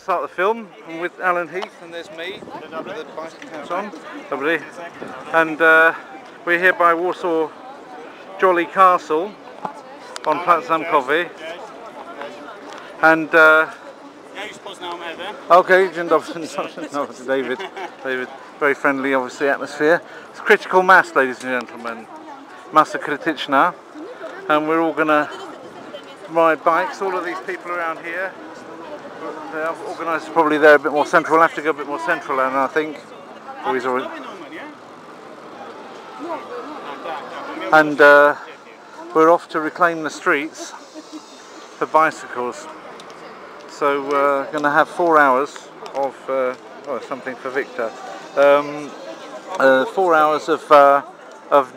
start the film. I'm with Alan Heath, and there's me with the bicycle hat on. Lovely. And we're here by Warsaw Jolly Castle on Plac Zamkowy. And okay, dzień dobry, David, very friendly, obviously, atmosphere. It's critical mass, ladies and gentlemen, masa krytyczna, and we're all gonna ride bikes. All of these people around here, the organisers probably there a bit more central. We'll have to go a bit more central, and I think. And we're off to reclaim the streets for bicycles. So we're going to have 4 hours of something for Victor. 4 hours of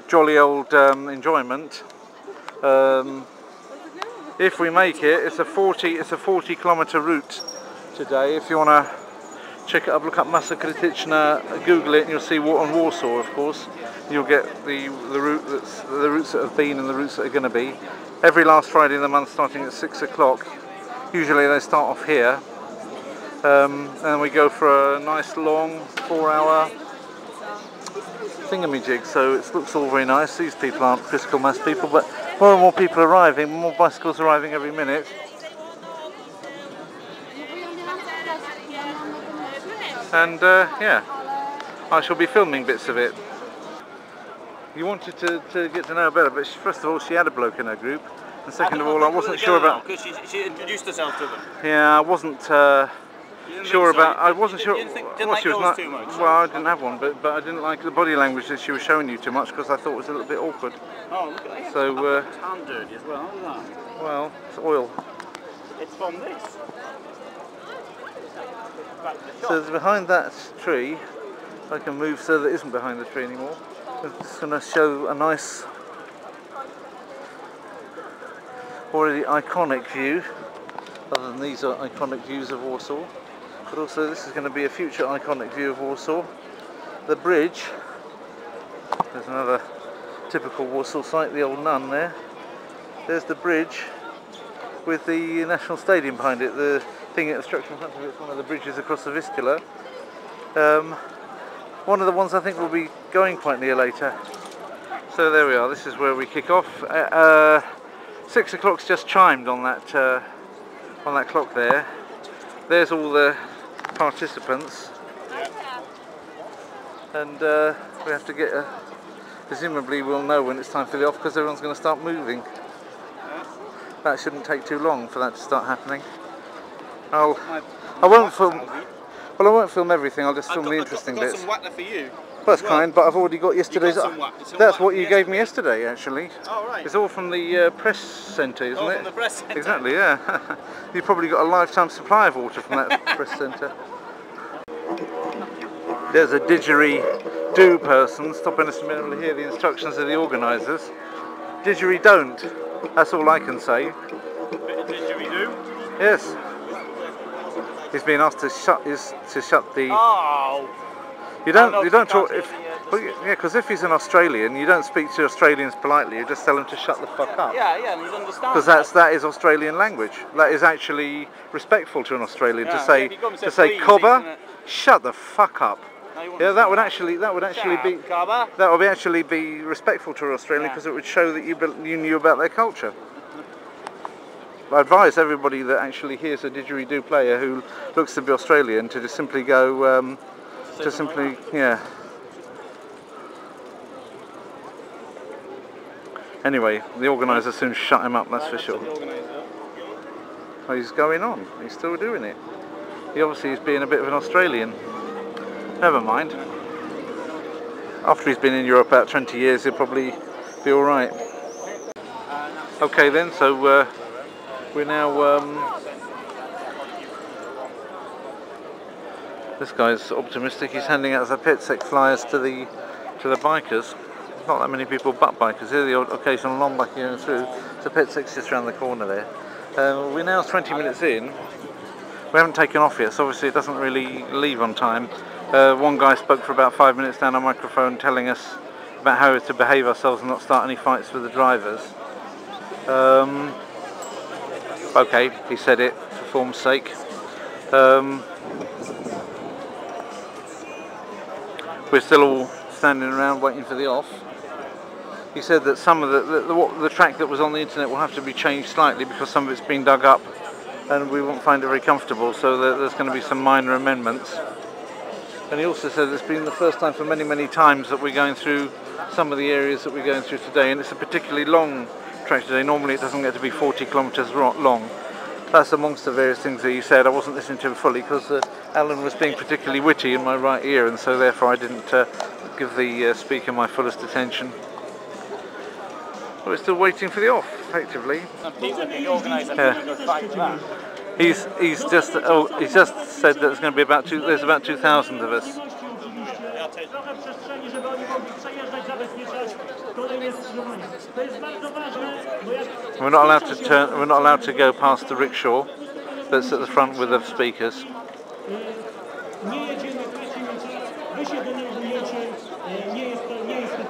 jolly old enjoyment. If we make it, it's a 40-kilometre route today. If you want to check it up, look up Masa Krytyczna, Google it, and you'll see on Warsaw, of course. You'll get the routes that have been and the routes that are going to be. Every last Friday of the month, starting at 6 o'clock. Usually they start off here, and we go for a nice long 4-hour thingamajig. So it looks all very nice. These people aren't critical mass people, but more and more people are arriving, more bicycles arriving every minute. And yeah, I shall be filming bits of it. You wanted to get to know her better, but first of all, she had a bloke in her group, and second of all, I wasn't sure about. Because she introduced herself to them. Yeah, I wasn't sure about. I wasn't sure. Didn't like those too much. Well, I didn't have one, but I didn't like the body language that she was showing you too much, because I thought it was a little bit awkward. Oh, look at that. So tan dirty as well. Look at that. Well, it's oil. It's from this. So behind that tree, I can move so that it isn't behind the tree anymore. I'm just going to show a nice, already iconic view. Other than these are iconic views of Warsaw, but also this is going to be a future iconic view of Warsaw. The bridge. There's another typical Warsaw site, the old nun there. There's the bridge with the National Stadium behind it. The thing at the structure in front of it is one of the bridges across the Vistula. One of the ones I think we'll be going quite near later. So there we are, this is where we kick off. 6 o'clock's just chimed on that clock there. There's all the participants. And we have to get presumably we'll know when it's time for the off, because everyone's going to start moving. That shouldn't take too long for that to start happening. I won't film. Well, I won't film everything. I'll just film the interesting bits. I've got some water for you. Well, that's kind, but I've already got yesterday's. That's what you gave me yesterday, actually. Oh, right. It's all from the press centre, isn't it? From the press centre. Exactly, yeah. You've probably got a lifetime supply of water from that press centre. There's a didgeridoo person stopping us a minute to hear the instructions of the organisers. Didgeridoo. That's all I can say. Bit of didgeridoo? Yes. He's been asked to shut the. Oh. You don't talk if. Well, yeah, because if he's an Australian, you don't speak to Australians politely. You just tell them to shut the fuck up. Yeah, and he'd understand. Because that is Australian language. That is actually respectful to an Australian to say cobber, shut the fuck up. No, yeah, that would actually be respectful to an Australian, because it would show that you knew about their culture. I advise everybody that actually hears a didgeridoo player who looks to be Australian to just simply go, yeah. Anyway, the organiser soon shut him up, that's for sure. Well, he's going on, he's still doing it. He obviously is being a bit of an Australian. Never mind. After he's been in Europe about 20 years, he'll probably be alright. Okay then, so we're now, this guy's optimistic. He's handing out the pitsec flyers to the bikers. Not that many people but bikers here, the occasional non-biker going through. So pitsec's just around the corner there. We're now 20 minutes in. We haven't taken off yet, so obviously it doesn't really leave on time. One guy spoke for about 5 minutes down a microphone telling us about how to behave ourselves and not start any fights with the drivers. Okay, he said it for form's sake. We're still all standing around waiting for the off. He said that some of the track that was on the internet will have to be changed slightly because some of it's been dug up and we won't find it very comfortable, so there's going to be some minor amendments. And he also said it's been the first time for many, many times that we're going through some of the areas that we're going through today, and it's a particularly long track today. Normally it doesn't get to be 40 kilometres long. That's amongst the various things that he said. I wasn't listening to him fully because Alan was being particularly witty in my right ear, and so therefore I didn't give the speaker my fullest attention. We're still waiting for the off, effectively. Yeah. He's just said that there's going to be about there's about 2,000 of us. We're not allowed to turn. We're not allowed to go past the rickshaw that's at the front with the speakers.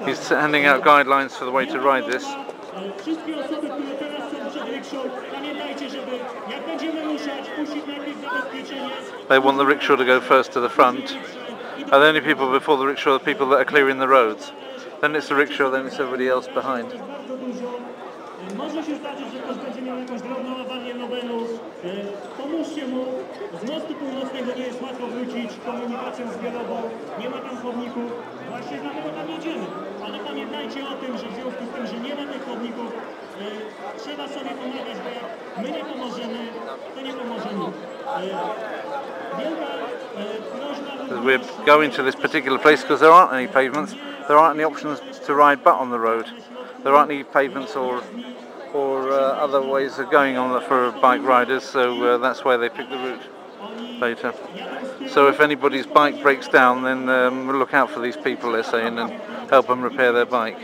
He's handing out guidelines for the way to ride this. They want the rickshaw to go first to the front. And the only people before the rickshaw are the people that are clearing the roads. Then it's the rickshaw, then it's everybody else behind. As we're going to this particular place, because there aren't any pavements, there aren't any options to ride but on the road. There aren't any pavements or other ways of going on for bike riders, so that's why they pick the route later. So if anybody's bike breaks down, then we'll look out for these people, they're saying, and help them repair their bike.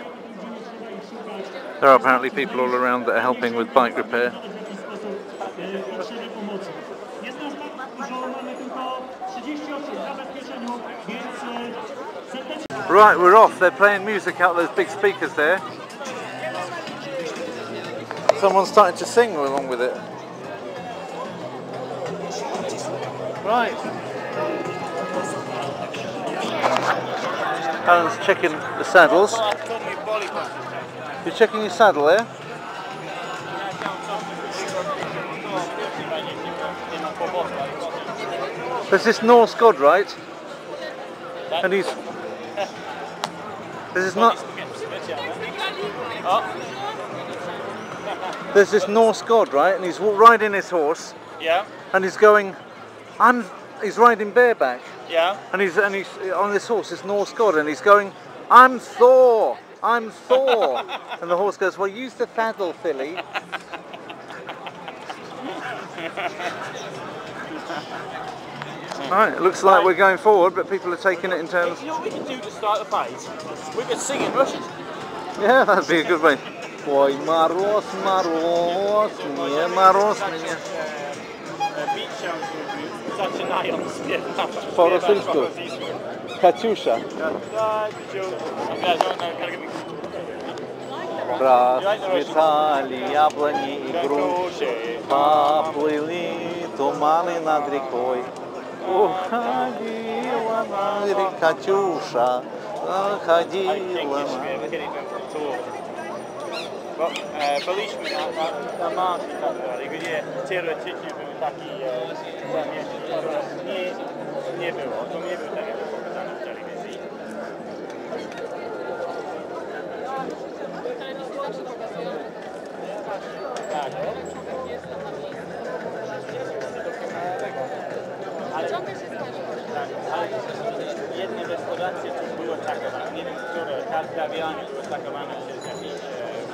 There are apparently people all around that are helping with bike repair. Right, we're off. They're playing music out those big speakers there. Someone's starting to sing along with it. Right. Alan's checking the saddles. You're checking your saddle there? There's this Norse god, right? And he's... This is not... There's this Norse god, right? And he's riding his horse. Yeah. And he's going... He's riding bareback. Yeah. And he's on this horse, this Norse god, and he's going, I'm Thor! I'm Thor! And the horse goes, well, use the saddle, filly. Right, it looks like we're going forward, but people are taking it in turns. You know what we could do to start the fight? We could sing in Russian. Yeah, that'd be a good way. Ой, мороз, мороз, мне мороз, мне. Po rosyjsku. Katiusza. Расцветали яблони и груши, поплыли туманы над рекой. Уходила на реку Катюша, ходила. Byliśmy na marszu i tak dalej, gdzie teoretycznie był taki zamieszek, nie było, to nie był tak jak pokazane w telewizji. Tak. Ale jedne restauracje tu były atakowane, nie wiem, które kartawianie były atakowane przez jakieś...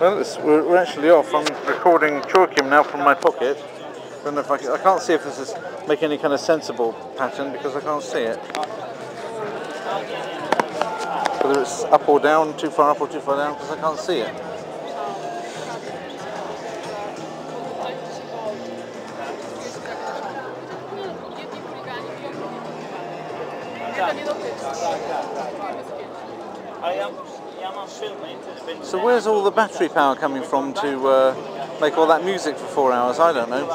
Well, we're actually off. I'm recording Churkim now from my pocket. I don't know if I can't see if this is make any kind of sensible pattern because I can't see it. Whether it's up or down, too far up or too far down, because I can't see it. So where's all the battery power coming from to make all that music for 4 hours? I don't know.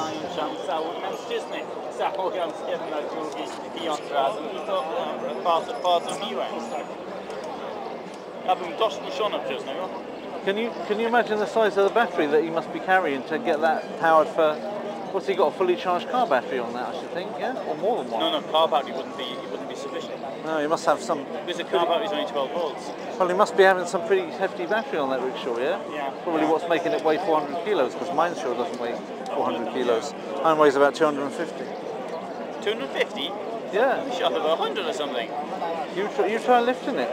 Zahogan skjedł na drugi pijąc razem i to bardzo miłe. Ja bym dość kuszony przez niego. Can you imagine the size of the battery that he must be carrying to get that powered for? What's he got? A fully charged car battery on that, I should think, yeah, or more than one. No, car battery wouldn't be sufficient. No, he must have some. Because the car battery is only 12 volts. Well, he must be having some pretty hefty battery on that rickshaw, yeah. Yeah. Probably what's making it weigh 400 kilos, because mine sure doesn't weigh 400 kilos. Mine weighs about 250. 250? Yeah. You should have about 100 or something. You try lifting it.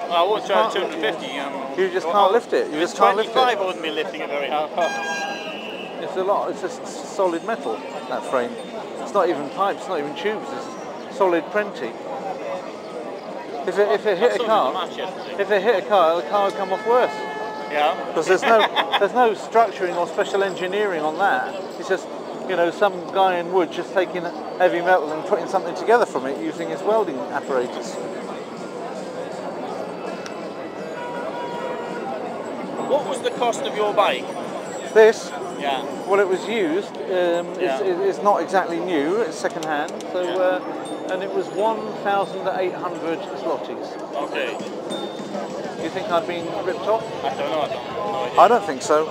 I won't try 250. You just can't lift it. You just can't lift it. 25, I wouldn't be lifting it very hard. It's a lot. It's just solid metal, that frame. It's not even pipes. It's not even tubes. It's solid prenty. If it hit a car, the car would come off worse. Yeah. Because there's no structuring or special engineering on that. It's just, you know, some guy in wood just taking heavy metal and putting something together from it using his welding apparatus. What was the cost of your bike? This, Yeah. well, it was used. It's not exactly new. It's second hand. So, and it was 1,800 zlotys. Okay. You think I've been ripped off? I don't know. I don't know. I don't think so.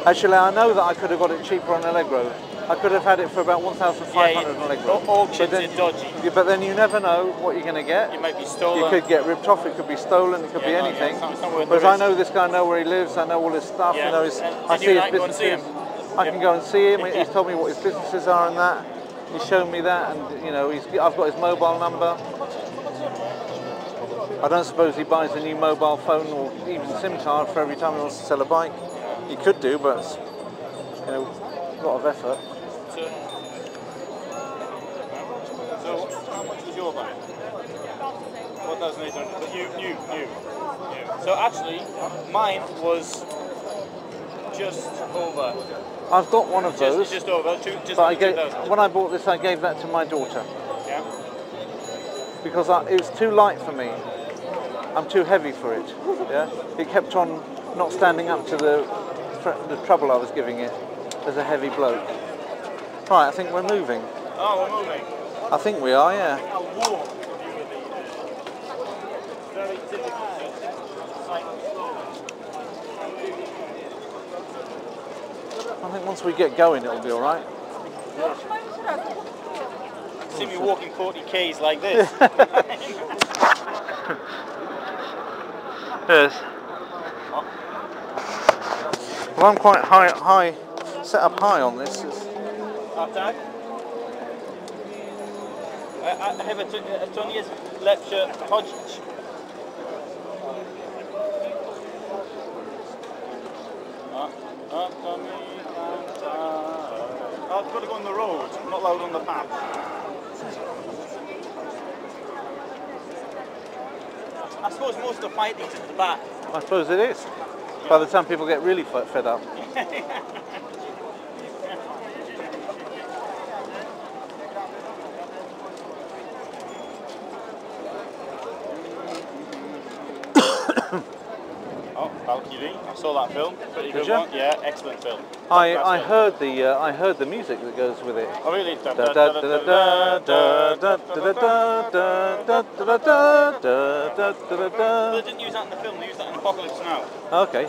Actually, I know that I could have got it cheaper on Allegro. I could have had it for about 1,500 on Allegro. Auctions are dodgy. Yeah, but then you never know what you're going to get. It might be stolen. You could get ripped off. It could be stolen. It could be anything. It's not worth Whereas the I risk. know this guy. I know where he lives. I know all his stuff. Yeah. You know, I see his go and see him. businesses. I can go and see him. He's told me what his businesses are and that. He's shown me that, and you know, I've got his mobile number. I don't suppose he buys a new mobile phone or even SIM card for every time he wants to sell a bike. He could do, but it's, you know, a lot of effort. So how much was your bike? 1,800. But new. So actually, mine was just over. I've got one of those. Just over. When I bought this, I gave that to my daughter. Yeah. Because it was too light for me. I'm too heavy for it. Yeah. It kept on not standing up to the trouble I was giving it as a heavy bloke. Right, I think we're moving. Oh, we're moving. I think we are, yeah. I'll walk. Very typical. I think once we get going, it'll be all right. See me walking 40 k's like this. Yes. Well, I'm quite high, set up high on this. Tak? Chyba to nie jest lepsze chodzić. I've got to go on the road, I'm not allowed on the path. I suppose most of the fighting's at the back. I suppose it is. By the time people get really fed up. Oh, Valkyrie! I saw that film. Pretty good one. Yeah, excellent film. I heard the music that goes with it. Oh really? They didn't use that in the film. They used that in Apocalypse Now. Okay.